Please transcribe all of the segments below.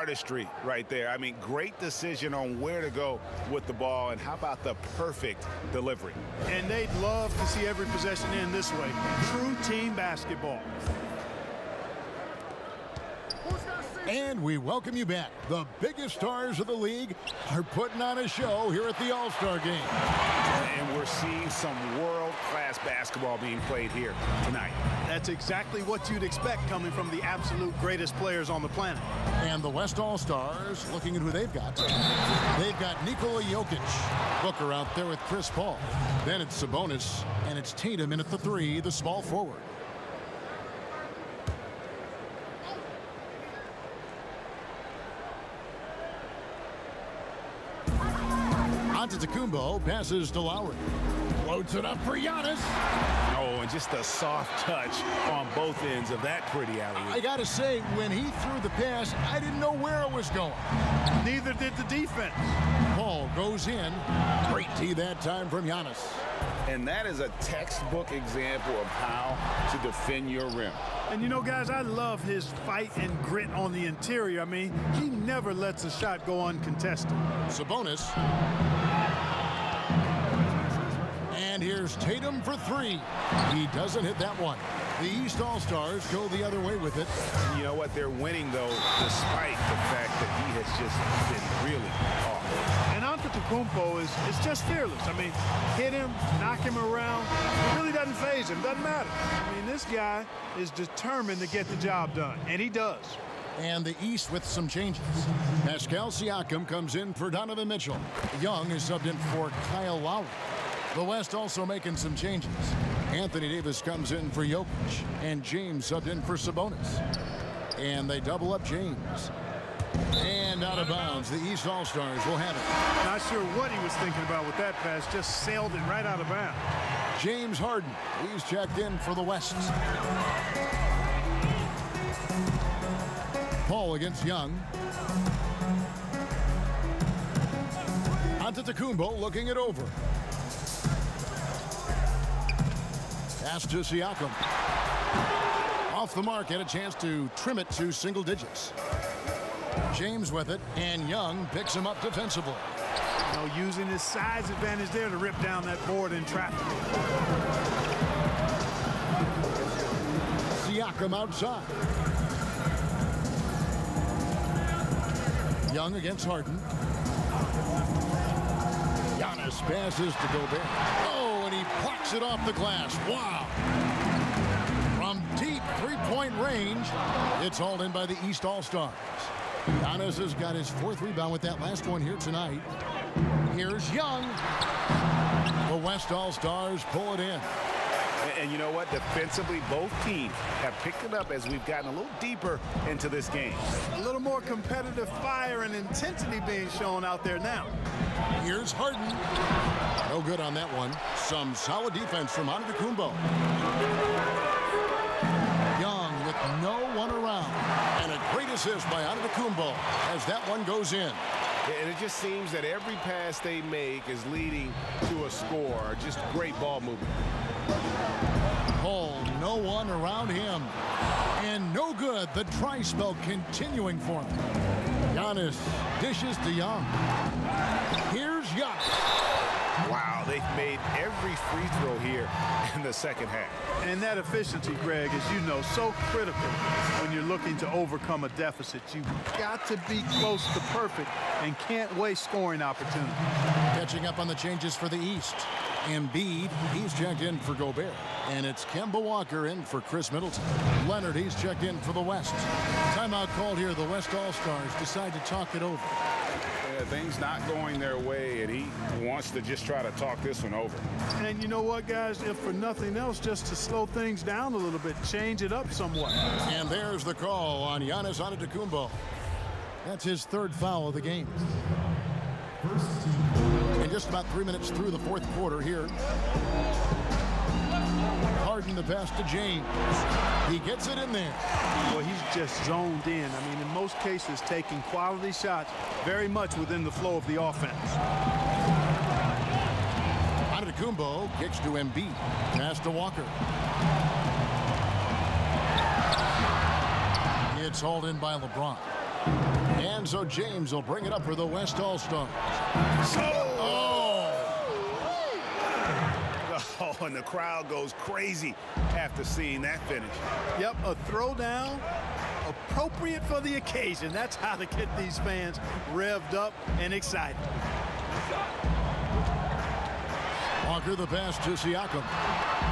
artistry right there. I mean, great decision on where to go with the ball, and how about the perfect delivery? And they'd love to see every possession end this way. True team basketball. And we welcome you back. The biggest stars of the league are putting on a show here at the All-Star Game. And we're seeing some world-class basketball being played here tonight. That's exactly what you'd expect coming from the absolute greatest players on the planet. And the West All-Stars, looking at who they've got. They've got Nikola Jokic. Booker out there with Chris Paul. Then it's Sabonis, and it's Tatum in at the 3, the small forward. Antetokounmpo passes to Lowry. Floats it up for Giannis. Oh, and just a soft touch on both ends of that pretty alley-oop. I gotta say, when he threw the pass, I didn't know where it was going. Neither did the defense. Paul goes in. Great tee that time from Giannis. And that is a textbook example of how to defend your rim. And you know, guys, I love his fight and grit on the interior. I mean, he never lets a shot go uncontested. Sabonis. And here's Tatum for 3. He doesn't hit that one. The East All-Stars go the other way with it. You know what? They're winning, though, despite the fact that he has just been really off. And Antetokounmpo is just fearless. I mean, hit him, knock him around. It really doesn't faze him. Doesn't matter. I mean, this guy is determined to get the job done, and he does. And the East with some changes. Pascal Siakam comes in for Donovan Mitchell. Young is subbed in for Kyle Lowry. The West also making some changes. Anthony Davis comes in for Jokic, and James subbed in for Sabonis. And they double up James. And out of bounds, the East All-Stars will have it. Not sure what he was thinking about with that pass, just sailed it right out of bounds. James Harden, he's checked in for the West. Paul against Young. Antetokounmpo looking it over. Pass to Siakam. Off the mark, had a chance to trim it to single digits. James with it, and Young picks him up defensively. You know, using his size advantage there to rip down that board in traffic. Siakam outside. Young against Harden. Giannis passes to Gobert. Oh, and he plucks it off the glass. Wow. From deep three-point range, it's hauled in by the East All-Stars. Giannis has got his 4th rebound with that last one here tonight. Here's Young. The West All-Stars pull it in. And you know what? Defensively, both teams have picked it up as we've gotten a little deeper into this game. A little more competitive fire and intensity being shown out there now. Here's Harden. No good on that one. Some solid defense from Antetokounmpo. Young with no one around. And a great assist by Antetokounmpo as that one goes in. And it just seems that every pass they make is leading to a score. Just great ball movement. Paul, no one around him. And no good. The try spell continuing for him. Giannis dishes to Young. Here's Giannis. Wow, they've made every free throw here in the second half. And that efficiency, Greg, as you know, so critical when you're looking to overcome a deficit. You've got to be close to perfect and can't waste scoring opportunities. Catching up on the changes for the East. Embiid, he's checked in for Gobert. And it's Kemba Walker in for Chris Middleton. Leonard, he's checked in for the West. Timeout called here. The West All-Stars decide to talk it over. Things not going their way, and he wants to just try to talk this one over. And you know what, guys? If for nothing else, just to slow things down a little bit, change it up somewhat. And there's the call on Giannis Antetokounmpo. That's his 3rd foul of the game. And just about 3 minutes through the 4th quarter here. Harden the pass to James. He gets it in there. Well, he's just zoned in. I mean, in most cases, taking quality shots very much within the flow of the offense. Antetokounmpo kicks to Embiid. Pass to Walker. It's hauled in by LeBron. And so James will bring it up for the West All-Stars. Oh, and the crowd goes crazy after seeing that finish. Yep, a throwdown appropriate for the occasion. That's how to get these fans revved up and excited. Walker the pass to Siakam.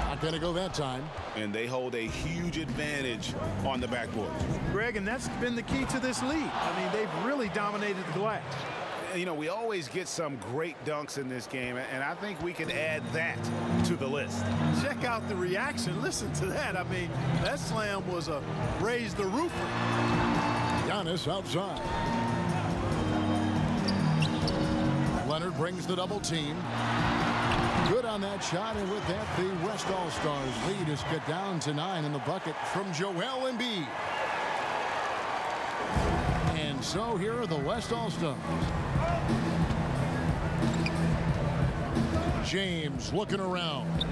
Not going to go that time. And they hold a huge advantage on the backboard. Greg, and that's been the key to this lead. I mean, they've really dominated the glass. You know, we always get some great dunks in this game, and I think we can add that to the list. Check out the reaction. Listen to that. I mean, that slam was a raise the roofer. Giannis outside. Leonard brings the double team. Good on that shot, and with that, the West All-Stars lead is cut down to 9 in the bucket from Joel Embiid. And so here are the West All-Stars. James looking around.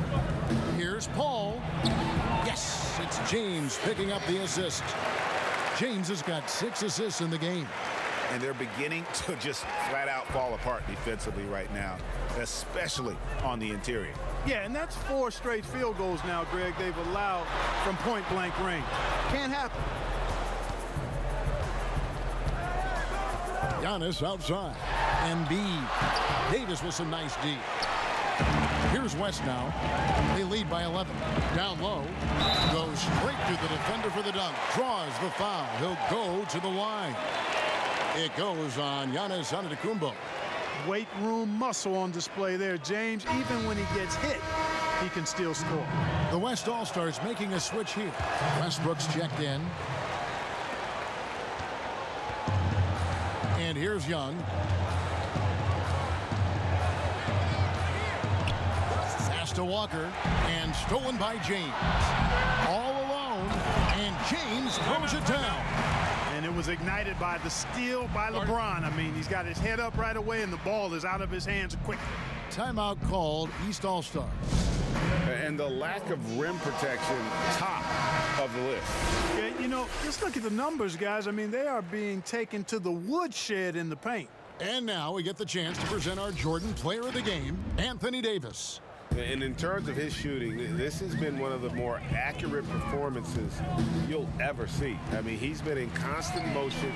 Here's Paul. Yes, it's James picking up the assist. James has got 6 assists in the game. And they're beginning to just flat out fall apart defensively right now, especially on the interior. Yeah, and that's 4 straight field goals now, Greg, they've allowed from point-blank range. Can't happen. Giannis outside. Embiid. Davis with some nice D. Here's West now. They lead by 11. Down low. Goes straight to the defender for the dunk. Draws the foul. He'll go to the line. It goes on Giannis Antetokounmpo. Weight room muscle on display there, James. Even when he gets hit, he can still score. The West All-Stars making a switch here. Westbrook's checked in. And here's Young. Pass to Walker. And stolen by James. All alone. And James throws it down. And it was ignited by the steal by LeBron. I mean, he's got his head up right away, and the ball is out of his hands quickly. Timeout called, East All-Stars. And the lack of rim protection, top of the list. Yeah, you know, just look at the numbers, guys. I mean, they are being taken to the woodshed in the paint. And now we get the chance to present our Jordan Player of the Game, Anthony Davis. And in terms of his shooting, this has been one of the more accurate performances you'll ever see. I mean, he's been in constant motion,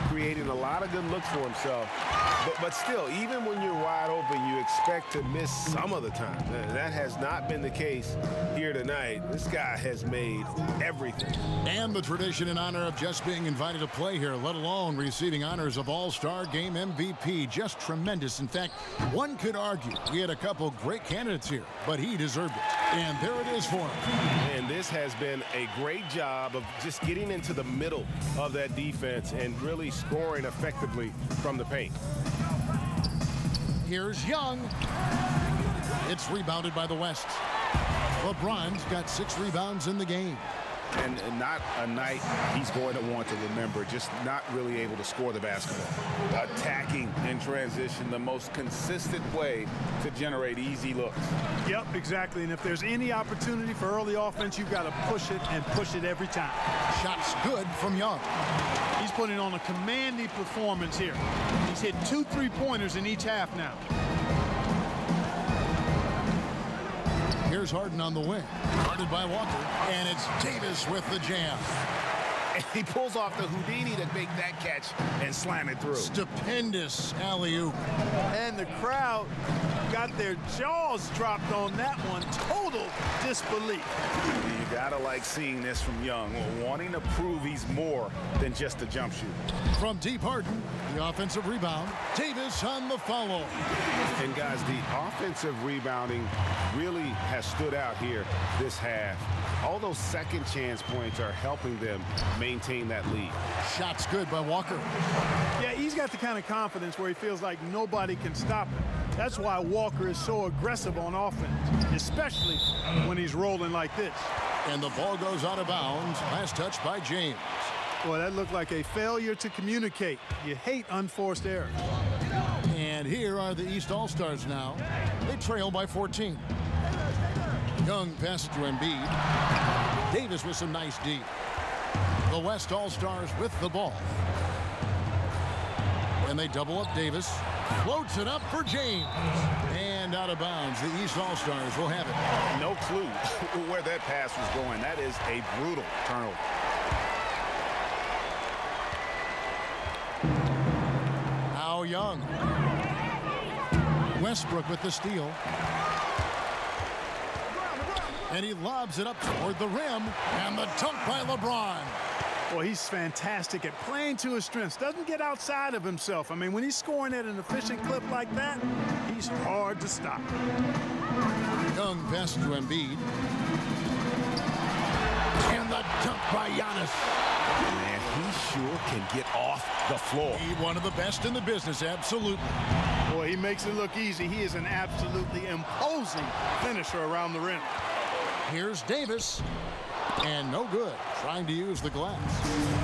creating a lot of good looks for himself. But still, even when you're wide open, you expect to miss some of the time. That has not been the case here tonight. This guy has made everything. And the tradition in honor of just being invited to play here, let alone receiving honors of All-Star Game MVP. Just tremendous. In fact, one could argue we had a couple great candidates here, but he deserved it. And there it is for him. And this has been a great job of just getting into the middle of that defense and really scoring effectively from the paint. Here's Young. It's rebounded by the West. LeBron's got 6 rebounds in the game. And not a night he's going to want to remember, just not really able to score the basketball. Attacking in transition, the most consistent way to generate easy looks. Yep, exactly. And if there's any opportunity for early offense, you've got to push it and push it every time. Shots good from Young. He's putting on a commanding performance here. He's hit 2 3-pointers in each half now. Here's Harden on the wing. Guarded by Walker. And it's Davis with the jam. And he pulls off the Houdini to make that catch and slam it through. Stupendous alley-oop. And the crowd got their jaws dropped on that one. Total disbelief. You gotta like seeing this from Young, wanting to prove he's more than just a jump shooter. From deep, Harden, the offensive rebound. Davis on the follow. And guys, the offensive rebounding really has stood out here this half. All those second chance points are helping them maintain that lead. Shots good by Walker. Yeah, he's got the kind of confidence where he feels like nobody can stop him. That's why Walker is so aggressive on offense, especially when he's rolling like this. And the ball goes out of bounds. Last touch by James. Boy, that looked like a failure to communicate. You hate unforced errors. And here are the East All-Stars now. They trail by 14. Young passes to Embiid. Davis with some nice D. The West All-Stars with the ball. And they double up Davis. Floats it up for James. And out of bounds. The East All-Stars will have it. No clue where that pass was going. That is a brutal turnover. Now Young. Westbrook with the steal. And he lobs it up toward the rim. And the dunk by LeBron. Well, he's fantastic at playing to his strengths. Doesn't get outside of himself. I mean, when he's scoring at an efficient clip like that, he's hard to stop. Young pass to Embiid. And the dunk by Giannis. Man, he sure can get off the floor. He one of the best in the business, absolutely. Boy, he makes it look easy. He is an absolutely imposing finisher around the rim. Here's Davis. And no good, trying to use the glass.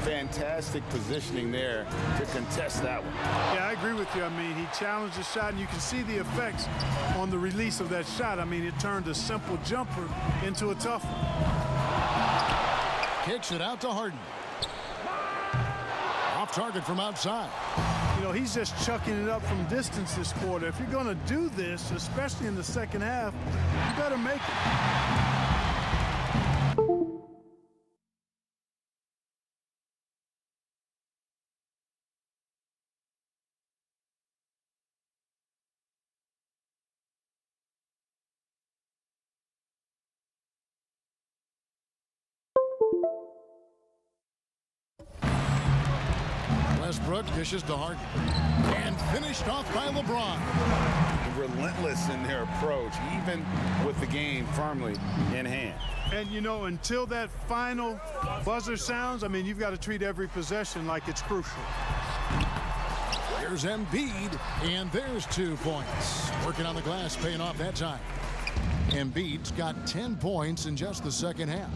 Fantastic positioning there to contest that one. Yeah, I agree with you. I mean, he challenged the shot, and you can see the effects on the release of that shot. I mean, it turned a simple jumper into a tough one. Kicks it out to Harden. Off target from outside. You know, he's just chucking it up from distance this quarter. If you're going to do this, especially in the second half, you better make it. Westbrook dishes to Harden. And finished off by LeBron. Relentless in their approach, even with the game firmly in hand. And, you know, until that final buzzer sounds, I mean, you've got to treat every possession like it's crucial. Here's Embiid, and there's 2 points. Working on the glass, paying off that time. Embiid's got 10 points in just the second half.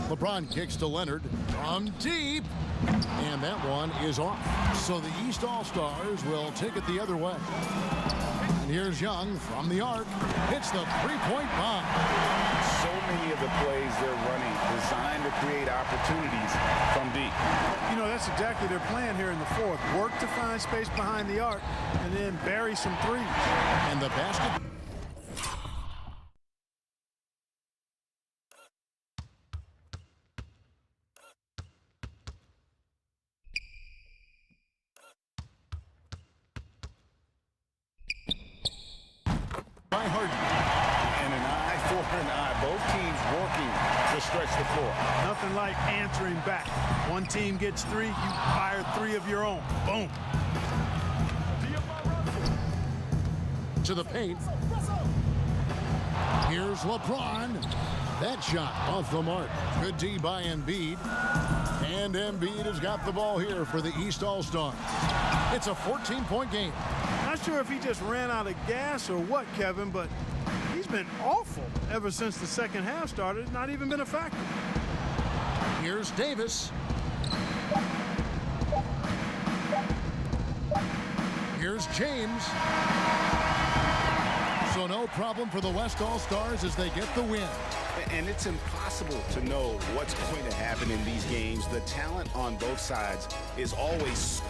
LeBron kicks to Leonard from deep, and that one is off. So the East All-Stars will take it the other way. And here's Young from the arc. Hits the three-point bomb. So many of the plays they're running designed to create opportunities from deep. You know, that's exactly their plan here in the fourth. Work to find space behind the arc and then bury some threes. And the basket. By Harden. And an eye for an eye. Both teams working to stretch the floor. Nothing like answering back. One team gets 3, you fire 3 of your own. Boom. To the paint. Here's LeBron. That shot off the mark. Good D by Embiid. And Embiid has got the ball here for the East All-Stars. It's a 14-point game. Not sure if he just ran out of gas or what, Kevin, but he's been awful ever since the second half started. Not even been a factor. Here's Davis. Here's James. So no problem for the West All-Stars as they get the win. And it's impossible to know what's going to happen in these games. The talent on both sides is always